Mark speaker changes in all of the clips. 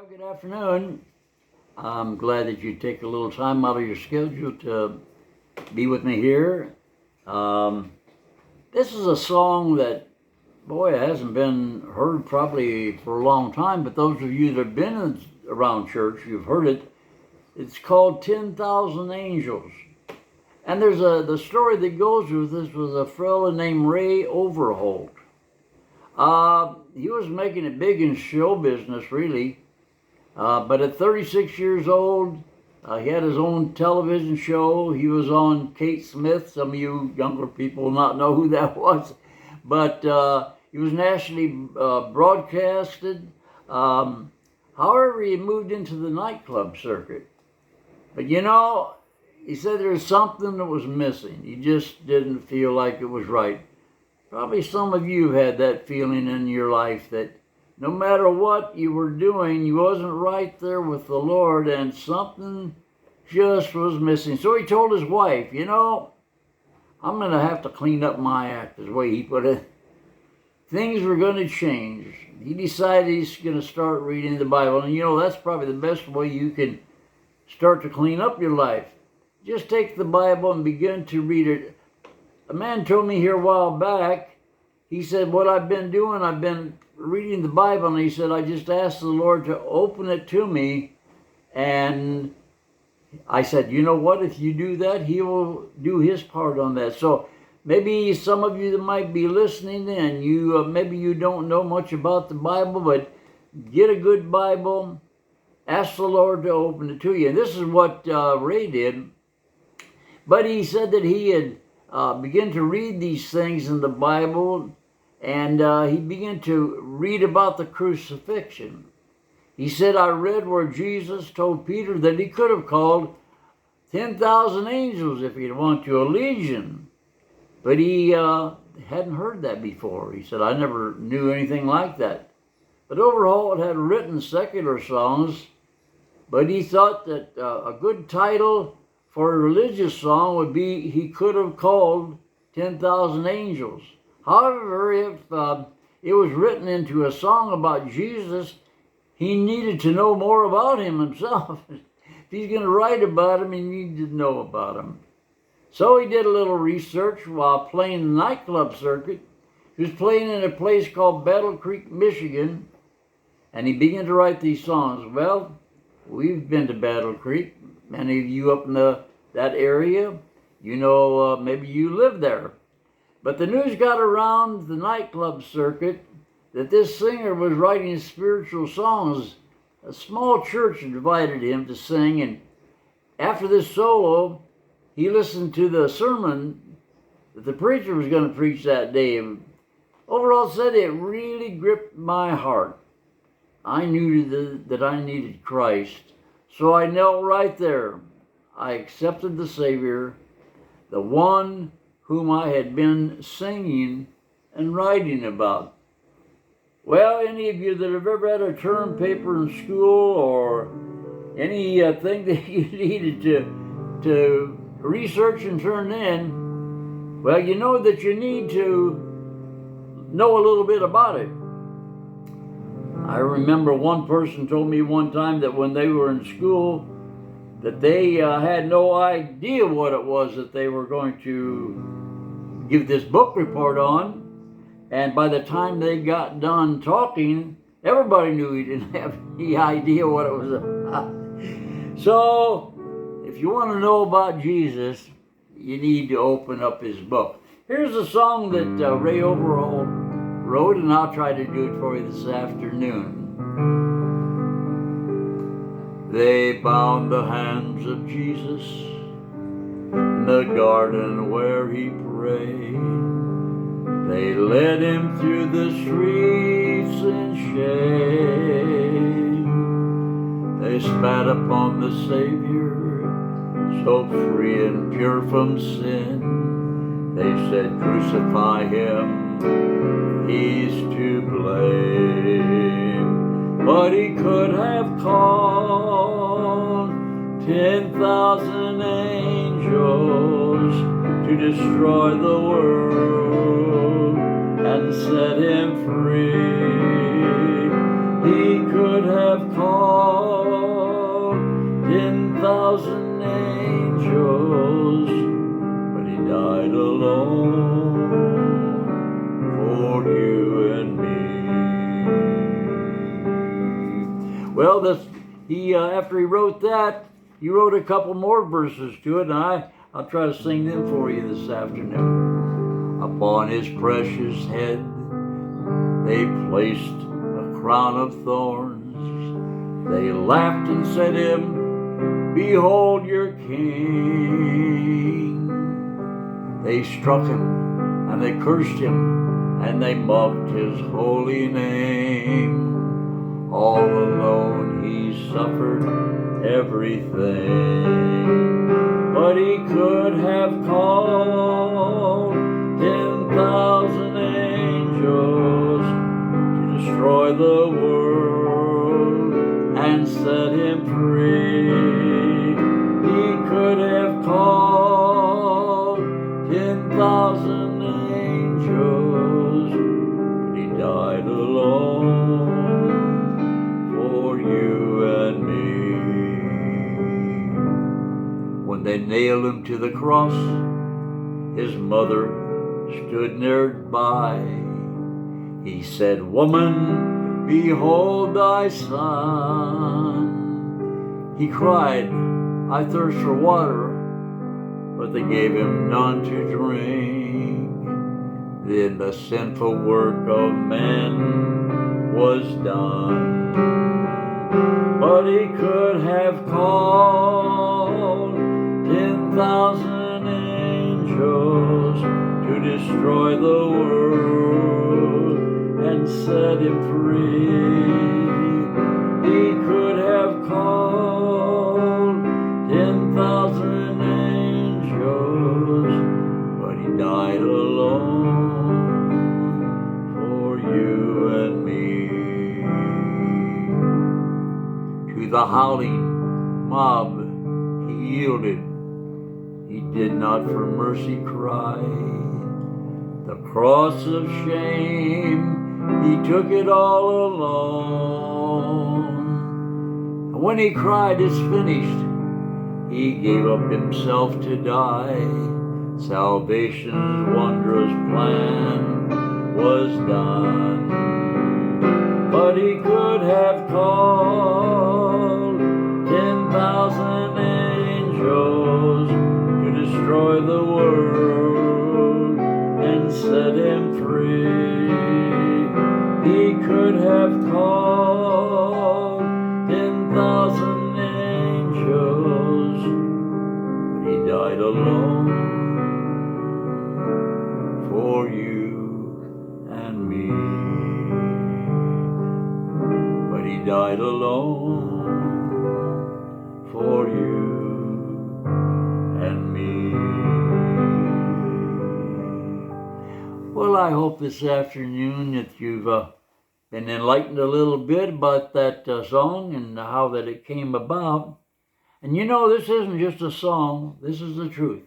Speaker 1: Well, good afternoon. I'm glad that you take a little time out of your schedule to be with me here. Um, this is a song that, boy, hasn't been heard probably for a long time, but those of you that have been around church, you've heard it. It's called 10,000 Angels. And there's the story that goes with this was a fellow named Ray Overholt. He was making it big in show business, really. But at 36 years old, he had his own television show. He was on Kate Smith. Some of you younger people will not know who that was. But he was nationally broadcasted. However, he moved into the nightclub circuit. But he said there was something that was missing. He just didn't feel like it was right. Probably some of you have had that feeling in your life that no matter what you were doing, you wasn't right there with the Lord and something just was missing. So he told his wife, I'm going to have to clean up my act, is the way he put it. Things were going to change. He decided he's going to start reading the Bible. And that's probably the best way you can start to clean up your life. Just take the Bible and begin to read it. A man told me here a while back, he said, what I've been doing, I've been reading the Bible, and he said, I just asked the Lord to open it to me, and I said, you know what, if you do that, he will do his part on that. So maybe some of you that might be listening in, maybe you don't know much about the Bible, but get a good Bible, ask the Lord to open it to you. And this is what Ray did. But he said that he had begun to read these things in the Bible, and he began to read about the crucifixion. He said, I read where Jesus told Peter that he could have called 10,000 angels if he'd wanted to, a legion. But he hadn't heard that before. He said, I never knew anything like that. But Overholt had written secular songs, but he thought that a good title for a religious song would be, he could have called 10,000 angels. However, if it was written into a song about Jesus, he needed to know more about him himself. If he's going to write about him, he needed to know about him. So he did a little research while playing the nightclub circuit. He was playing in a place called Battle Creek, Michigan, and he began to write these songs. Well, we've been to Battle Creek. Many of you up in that area, maybe you live there. But the news got around the nightclub circuit that this singer was writing spiritual songs. A small church invited him to sing, and after this solo, he listened to the sermon that the preacher was going to preach that day. Overall said it really gripped my heart. I knew that I needed Christ, so I knelt right there. I accepted the Savior, the one whom I had been singing and writing about. Well, any of you that have ever had a term paper in school or anything that you needed to research and turn in, well, you know that you need to know a little bit about it. I remember one person told me one time that when they were in school, that they had no idea what it was that they were going to give this book report on. And by the time they got done talking, everybody knew he didn't have any idea what it was about. So, if you want to know about Jesus, you need to open up his book. Here's a song that Ray Overholt wrote, and I'll try to do it for you this afternoon. They bound the hands of Jesus in the garden where he prayed. They led him through the streets in shame. They spat upon the Savior, so free and pure from sin. They said, crucify him, he's to blame. But he could have called 10,000 angels to destroy the world and set him free. He could have called 10,000 angels, but he died alone for you and me. Well, after he wrote that, he wrote a couple more verses to it, and I'll try to sing them for you this afternoon. Upon his precious head they placed a crown of thorns. They laughed and said him, "Behold your king." They struck him and they cursed him and they mocked his holy name. All alone he suffered everything, but he could have called 10,000 angels to destroy the world and set him free. He could have called 10,000 angels, but he died alone for you and me. When they nailed him to the cross, his mother stood nearby. He said, "Woman, behold thy son." He cried, "I thirst for water," but they gave him none to drink. Then the sinful work of man was done. But he could have called 10,000 angels to destroy the world and set him free. He could have called 10,000 angels, but he died alone for you and me. To the howling mob he yielded. He did not for mercy cry. The cross of shame, he took it all alone. And when he cried, "It's finished," he gave up himself to die. Salvation's wondrous plan was done. But he could have called 10,000 angels to destroy the world and set him free. He could have called 10,000 angels, but he died alone for you and me. But he died alone for you and me. Well, I hope this afternoon that you've been enlightened a little bit about that song and how that it came about. And you know, this isn't just a song, this is the truth.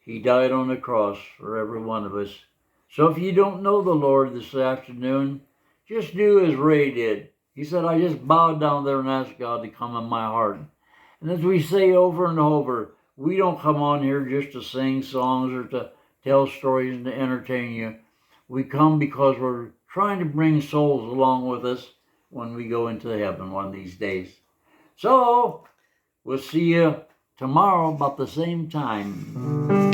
Speaker 1: He died on the cross for every one of us. So if you don't know the Lord this afternoon, just do as Ray did. He said, "I just bowed down there and asked God to come in my heart." And as we say over and over, we don't come on here just to sing songs or to tell stories and to entertain you. We come because we're trying to bring souls along with us when we go into heaven one of these days. So, we'll see you tomorrow about the same time.